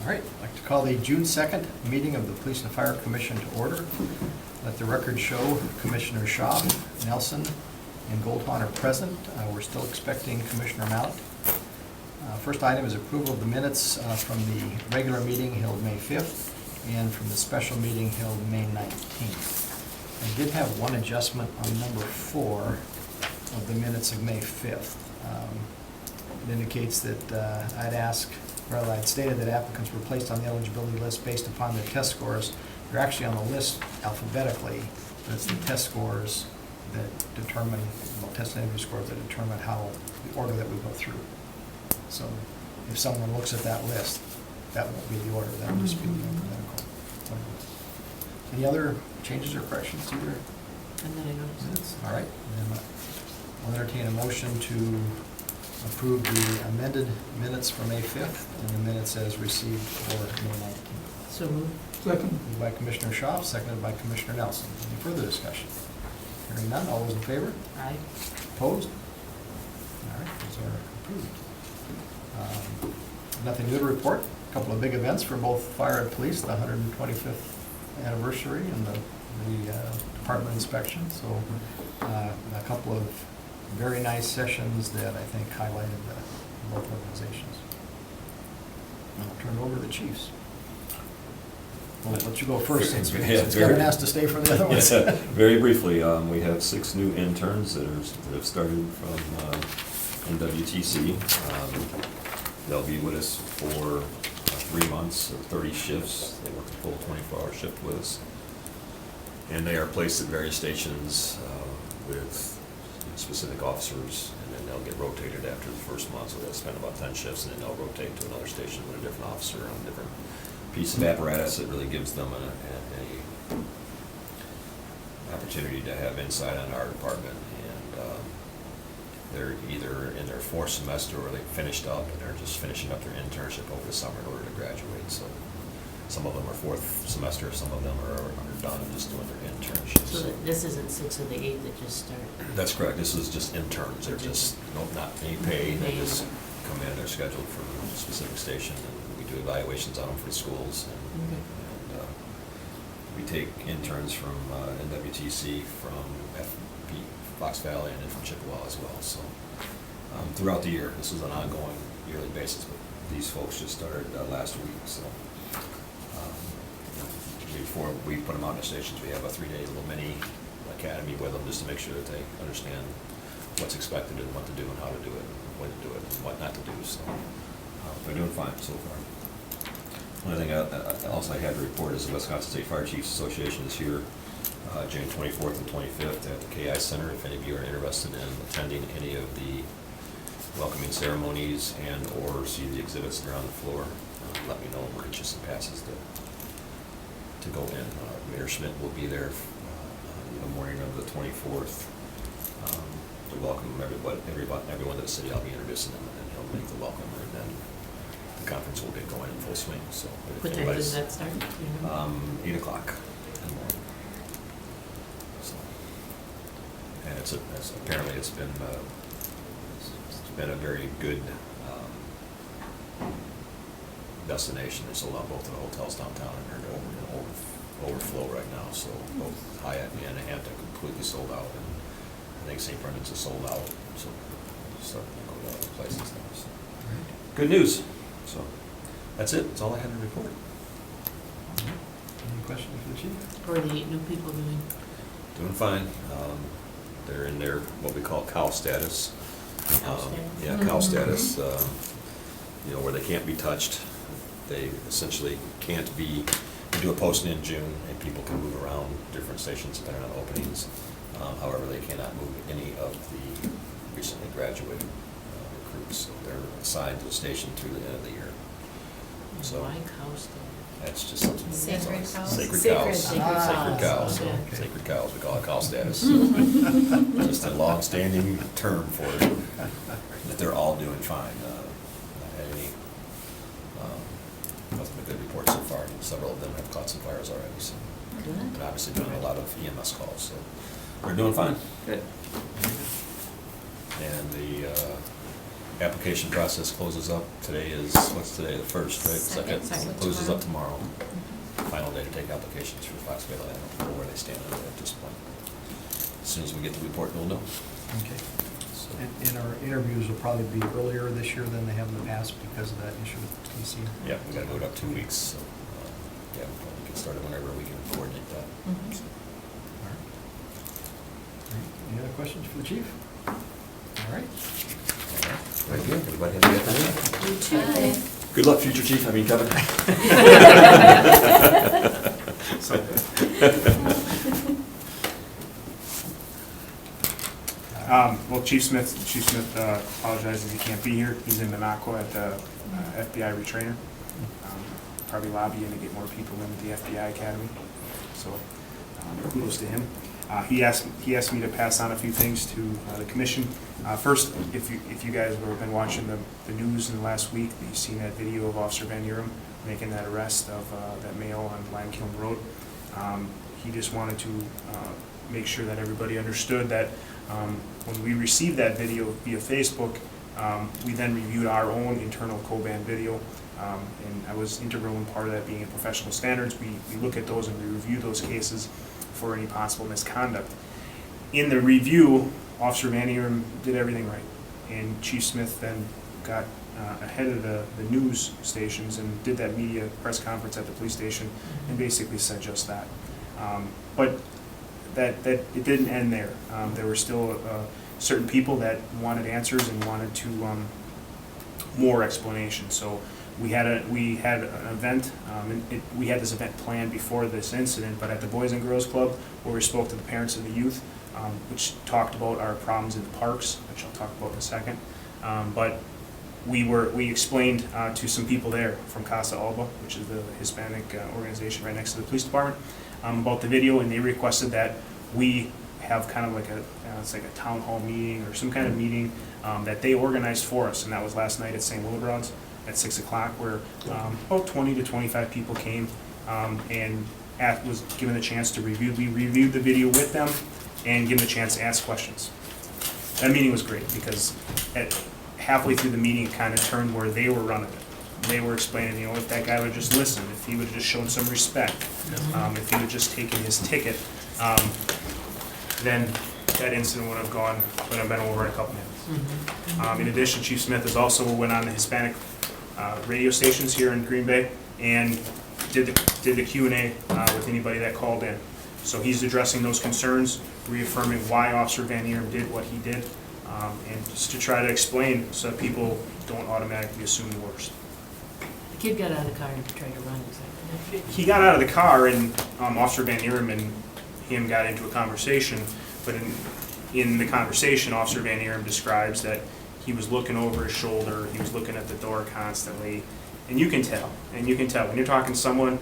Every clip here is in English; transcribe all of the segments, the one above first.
All right, I'd like to call the June 2nd meeting of the Police and Fire Commission to order. Let the record show Commissioner Shaw, Nelson, and Goldhorn are present. We're still expecting Commissioner Mallett. First item is approval of the minutes from the regular meeting held May 5th and from the special meeting held May 19th. I did have one adjustment on number 4 of the minutes of May 5th. It indicates that I'd stated that applicants were placed on the eligibility list based upon their test scores. They're actually on the list alphabetically, but it's the test scores that determine, test and interview scores that determine how, the order that we go through. So if someone looks at that list, that won't be the order, that will just be the alphabetical. Any other changes or corrections to your And then I noticed. minutes? All right, then I'll entertain a motion to approve the amended minutes for May 5th and the minutes as received for May 19th. So moved. Second. Moved by Commissioner Shaw, seconded by Commissioner Nelson. Any further discussion? Hearing none, all those in favor? Aye. Opposed? All right, those are approved. Nothing new to report. A couple of big events for both fire and police, the 125th anniversary and the department inspection. So a couple of very nice sessions that I think highlighted both organizations. I'll turn it over to the chiefs. We'll let you go first since Kevin has to stay for the other ones. Yes, very briefly, we have 6 new interns that have started from NWTC. They'll be with us for 3 months, or 30 shifts. They work a full 24-hour shift with us. And they are placed at various stations with specific officers, and then they'll get rotated after the first month. So they'll spend about 10 shifts, and then they'll rotate to another station with a different officer on a different piece of apparatus that really gives them an opportunity to have insight on our department. And they're either in their 4th semester or they finished up and they're just finishing up their internship over the summer in order to graduate. So some of them are 4th semester, some of them are done and just doing their internship. So this isn't 6 of the 8 that just started? That's correct. This is just interns. They're just not any pay. They just come in, they're scheduled for a specific station, and we do evaluations on them for the schools. And we take interns from NWTC, from FP, Fox Valley, and then from Chippewa as well. So throughout the year, this is an ongoing yearly basis, but these folks just started last week. So before we put them out in the stations, we have a 3-day little mini academy with them just to make sure that they understand what's expected and what to do and how to do it, and when to do it, and what not to do. So they're doing fine so far. One thing else I had to report is the Wisconsin State Fire Chiefs Association is here June 24th and 25th at the KI Center. If any of you are interested in attending any of the welcoming ceremonies and or see the exhibits that are on the floor, let me know and we'll get you some passes to go in. Mayor Schmidt will be there the morning of the 24th to welcome everyone to the city. I'll be introducing them, and he'll make the welcome, and then the conference will get going in full swing. So What time does that start? 8 o'clock in the morning. So, and apparently it's been a very good destination. They sold out both of the hotels downtown, and they're in overflow right now. So both Hyatt and Hampton completely sold out, and I think St. Brendan's is sold out. So we're starting to go to other places now. So good news. So that's it. That's all I had to report. Any questions for the chief? How are the 8 new people doing? Doing fine. They're in their what we call cow status. Cow status? Yeah, cow status. Where they can't be touched. They essentially can't be. We do a posting in June, and people can move around different stations depending on openings. However, they cannot move any of the recently graduated recruits. So they're assigned to a station through the end of the year. So Why cow status? that's just something. Sacred cows? Sacred Sacred cows. Sacred cows. Okay. Sacred cows. We call it cow status. Just a long-standing term for it. That they're all doing fine. Not had any nothing but good reports so far. Several of them have caught some fires already. So, Good. and obviously doing a lot of EMS calls. So we're doing fine. Good. And the application process closes up. Today is, what's today, the 1st, right? Second. Closes up tomorrow. Final day to take applications for Foxville. I don't know where they stand on it at this point. As soon as we get the report, we'll know. Okay. So, And our interviews will probably be earlier this year than they have in the past because of that issue with PC. yeah, we gotta move it up 2 weeks, so, yeah, we'll probably get started whenever we can coordinate that. Mhm. So, All right. All right. Any other questions for the chief? All right. all right. Very good. Everybody have a good afternoon. You too. Good luck, future chief. I mean, Kevin. Well, Chief Smith apologizes he can't be here. He's in Monaco at the FBI retrainer. Probably lobbying to get more people in at the FBI Academy. So kudos to him. He asked me to pass on a few things to the commission. First, if you guys have been watching the news in the last week, you've seen that video of Officer Van Urim making that arrest of that male on Limekiln Road. He just wanted to make sure that everybody understood that when we received that video via Facebook, we then reviewed our own internal Coban video. And I was integral in part of that being in professional standards. We look at those and we review those cases for any possible misconduct. In the review, Officer Van Urim did everything right. And Chief Smith then got ahead of the news stations and did that media press conference at the police station and basically said just that. But that it didn't end there. There were still certain people that wanted answers and wanted to more explanation. So we had an event. We had this event planned before this incident, but at the Boys and Girls Club, where we spoke to the parents of the youth, which talked about our problems in the parks, which I'll talk about in a second. But we explained to some people there from Casa Alba, which is the Hispanic organization right next to the police department, about the video, and they requested that we have kind of like it's like a town hall meeting or some kind of meeting that they organized for us, and that was last night at St. Willibrod's at 6 o'clock, where about 20 to 25 people came and was given the chance to review. We reviewed the video with them and given the chance to ask questions. That meeting was great because halfway through the meeting, it kind of turned where they were running it. They were explaining, if that guy would just listen, if he would have just shown some respect, if he would just taken his ticket, then that incident would have been over in a couple minutes. In addition, Chief Smith has also went on the Hispanic radio stations here in Green Bay and did the Q&A with anybody that called in. So he's addressing those concerns, reaffirming why Officer Van Urim did what he did, and just to try to explain so that people don't automatically assume the worst. The kid got out of the car and tried to run, exactly. He got out of the car and Officer Van Urim and him got into a conversation, but in the conversation, Officer Van Urim describes that he was looking over his shoulder, he was looking at the door constantly, and you can tell. When you're talking to someone,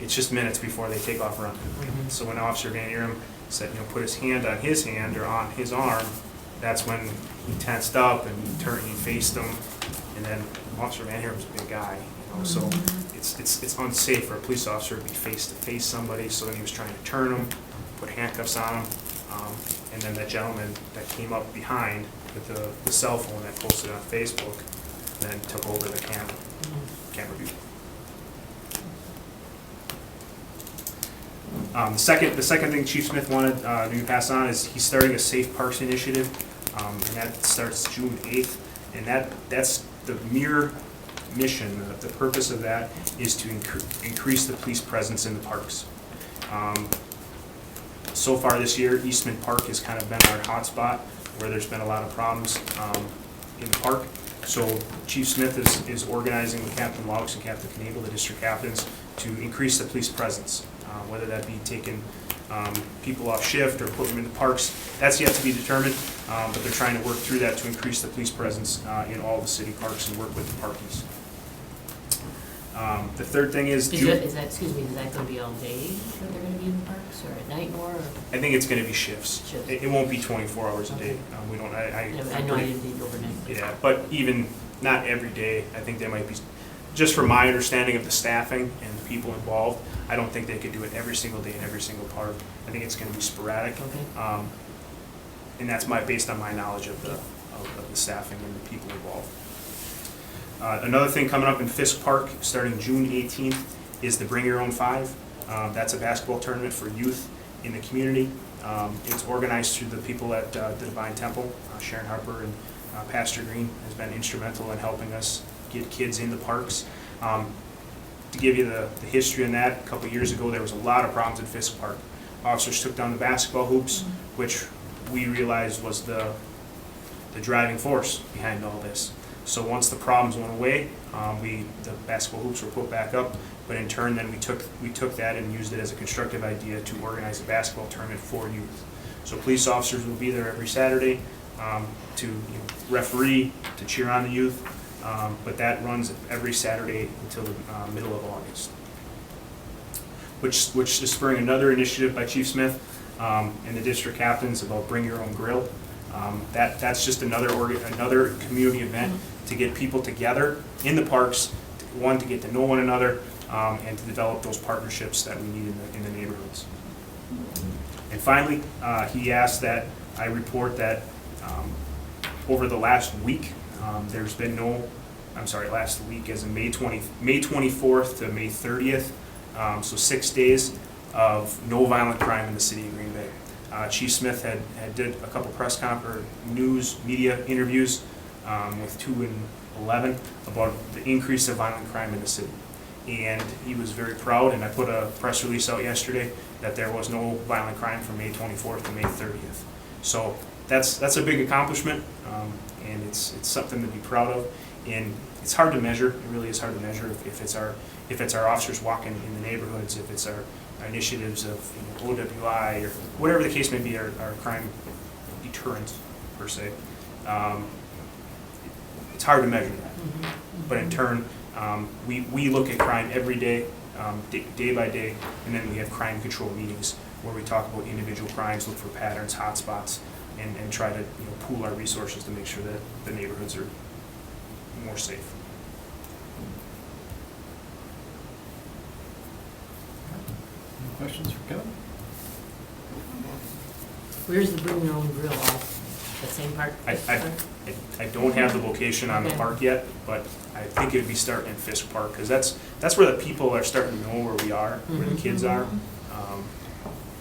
it's just minutes before they take off running. So when Officer Van Urim said, put his hand on his hand or on his arm, that's when he tensed up and he turned and he faced him. And then Officer Van Urim's a big guy, so it's unsafe for a police officer to be face to face somebody. So then he was trying to turn him, put handcuffs on him, and then that gentleman that came up behind with the cell phone that posted on Facebook then took over the camera view. The second thing Chief Smith wanted to pass on is he's starting a Safe Parks initiative, and that starts June 8th, and that's the mere mission. The purpose of that is to increase the police presence in the parks. So far this year, Eastman Park has kind of been our hotspot where there's been a lot of problems in the park. So Chief Smith is organizing with Captain Laux and Captain Knable, the district captains, to increase the police presence, whether that be taking people off shift or putting them in the parks. That's yet to be determined, but they're trying to work through that to increase the police presence in all the city parks and work with the parkies. The third thing is Is that going to be all day that they're going to be in the parks, or at night more? Or? I think it's going to be shifts. Shifts. It won't be 24 hours a day. Okay. We don't. I know I didn't do overnight. Yeah, but even not every day. I think they might be, just from my understanding of the staffing and the people involved, I don't think they could do it every single day in every single park. I think it's going to be sporadic. Okay. And that's based on my knowledge of of the staffing and the people involved. Another thing coming up in Fisk Park, starting June 18th, is the Bring Your Own 5. That's a basketball tournament for youth in the community. It's organized through the people at the Divine Temple. Sharon Harper and Pastor Green has been instrumental in helping us get kids in the parks. To give you the history on that, a couple of years ago there was a lot of problems in Fisk Park. Officers took down the basketball hoops, which we realized was the driving force behind all this. So once the problems went away, the basketball hoops were put back up, but in turn then we took that and used it as a constructive idea to organize a basketball tournament for youth. So police officers will be there every Saturday to referee, to cheer on the youth, but that runs every Saturday until the middle of August. Which is spurring another initiative by Chief Smith and the district captains about Bring Your Own Grill. That's just another community event to get people together in the parks, one, to get to know one another, and to develop those partnerships that we need in the neighborhoods. And finally, he asked that I report that over the last week, there's been last week as in May 24th to May 30th, so 6 days of no violent crime in the city of Green Bay. Chief Smith had did a couple news media interviews with 2 and 11 about the increase of violent crime in the city. And he was very proud, and I put a press release out yesterday that there was no violent crime from May 24th to May 30th. So that's a big accomplishment, and it's something to be proud of. And it's hard to measure. It really is hard to measure if it's our officers walking in the neighborhoods, if it's our initiatives of OWI or whatever the case may be, our crime deterrent per se. It's hard to measure that, but in turn, we look at crime every day, day by day, and then we have crime control meetings where we talk about individual crimes, look for patterns, hot spots, and try to pool our resources to make sure that the neighborhoods are more safe. Any questions for Kevin? Where's the Bring Your Own Grill off? That same park? I don't have the location on the Okay. park yet, but I think it would be starting in Fisk Park, because that's where the people are starting to know where we are, where the kids are,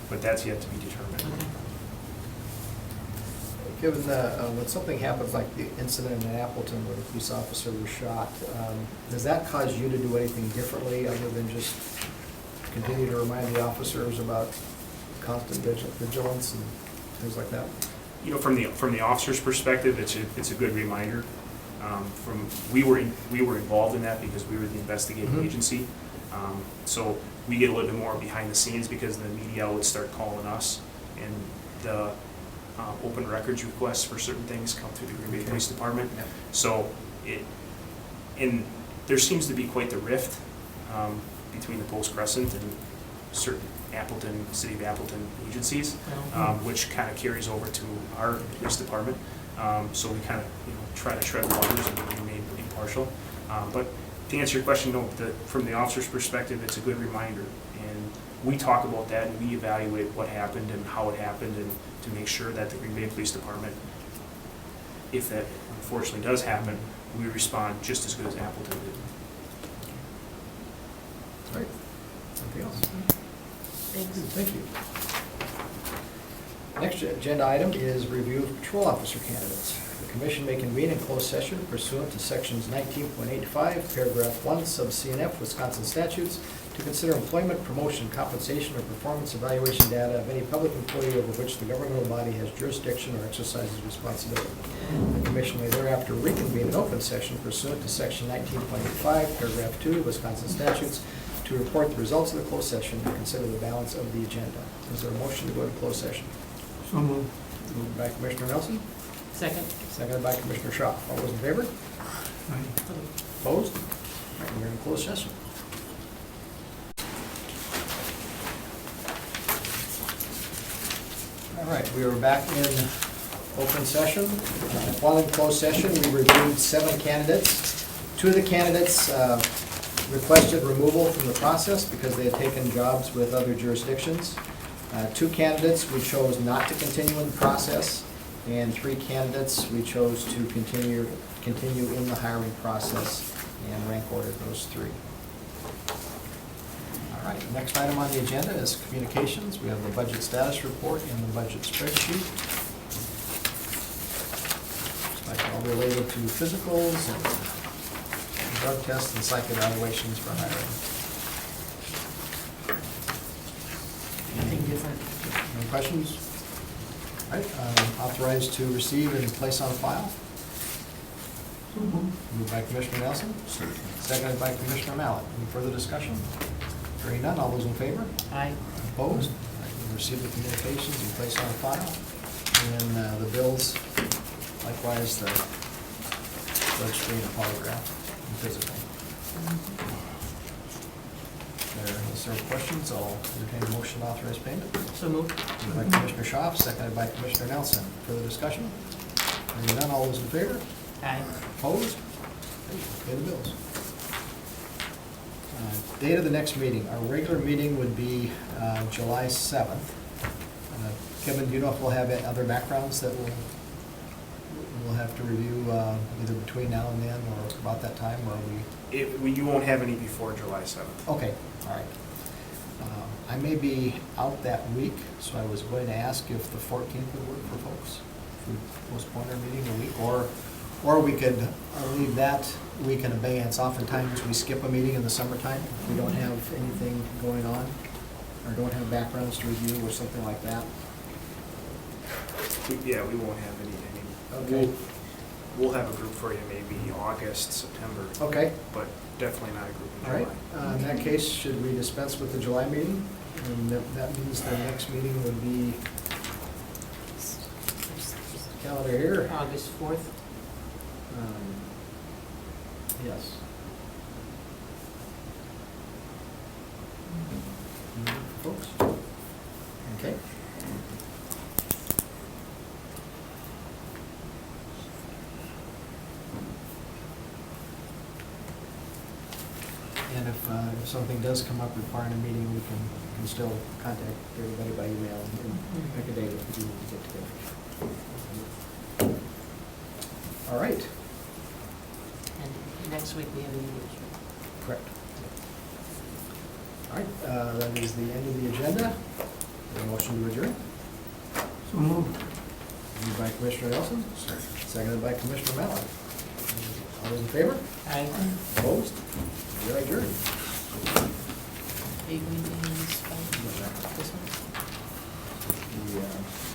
but that's yet to be determined. Okay. Given when something happens like the incident in Appleton where the police officer was shot, does that cause you to do anything differently other than just continue to remind the officers about constant vigilance and things like that? From the officer's perspective, it's a good reminder. We were involved in that because we were the investigating agency. So we get a little bit more behind the scenes because the media would start calling us, and the open records requests for certain things come through the Green Bay Police Department. Yeah. So there seems to be quite the rift between the Post Crescent and certain City of Appleton agencies, which kind of carries over to our police department. So we kind of try to tread waters and remain impartial. But to answer your question, no, from the officer's perspective, it's a good reminder. And we talk about that and we evaluate what happened and how it happened, and to make sure that the Green Bay Police Department, if that unfortunately does happen, we respond just as good as Appleton did. All right. Anything else? Thanks. Thank you. Next agenda item is review of patrol officer candidates. The commission may convene in closed session pursuant to sections 19.85, paragraph 1, sub C and F, Wisconsin statutes, to consider employment, promotion, compensation, or performance evaluation data of any public employee over which the governmental body has jurisdiction or exercises responsibility. The commission may thereafter reconvene in open session pursuant to section 19.85, paragraph 2, Wisconsin statutes, to report the results of the closed session and consider the balance of the agenda. Is there a motion to go to closed session? So moved. Moved by Commissioner Nelson, Second? seconded by Commissioner Shaw. All those in favor? Opposed? All right, we're in closed session. All right, we are back in open session. While in closed session, we reviewed 7 candidates. 2 of the candidates requested removal from the process because they had taken jobs with other jurisdictions. 2 candidates we chose not to continue in the process, And 3 candidates, we chose to continue in the hiring process and rank order those 3. All right, next item on the agenda is communications. We have the budget status report and the budget spreadsheet. Looks like all related to physicals and drug tests and psych evaluations for hiring. Nothing different. Any questions? All right, authorized to receive and place on file. Moved by Commissioner Nelson, seconded by Commissioner Mallett. Any further discussion? Hearing none, all those in favor? Aye. Opposed? All right, we receive the communications and place on file. And then the bills, likewise, the drug screen and polygraph and physical. Unless there are questions, I'll entertain a motion to authorize payment. So moved. Moved by Commissioner Schaaf, seconded by Commissioner Nelson. Further discussion? Hearing none, all those in favor? Aye. Opposed? Pay the bills. Date of the next meeting. Our regular meeting would be July 7th. Kevin, do you know if we'll have other backgrounds that we'll have to review either between now and then or about that time, or are we? You won't have any before July 7th. Okay, all right. I may be out that week, so I was going to ask if the 14th would work for folks. If we postpone our meeting a week, or we could leave that week in abeyance. Oftentimes, we skip a meeting in the summertime if we don't have anything going on, or don't have backgrounds to review or something like that. Yeah, we won't have any. Okay. We'll have a group for you maybe August, September, Okay, but definitely not a group in all right. July. In that case, should we dispense with the July meeting? And that means the next meeting would be calendar here. August 4th. Yes. Folks? Okay. And if something does come up requiring a meeting, we can still contact everybody by email and pick a date if we do get together. All right. And next week we have a meeting. Correct. All right, that is the end of the agenda. A motion to adjourn. So moved. Moved by Commissioner Nelson, seconded by Commissioner Mallett. All those in favor? Aye. Opposed? We are adjourned. Are you going to use this one? The,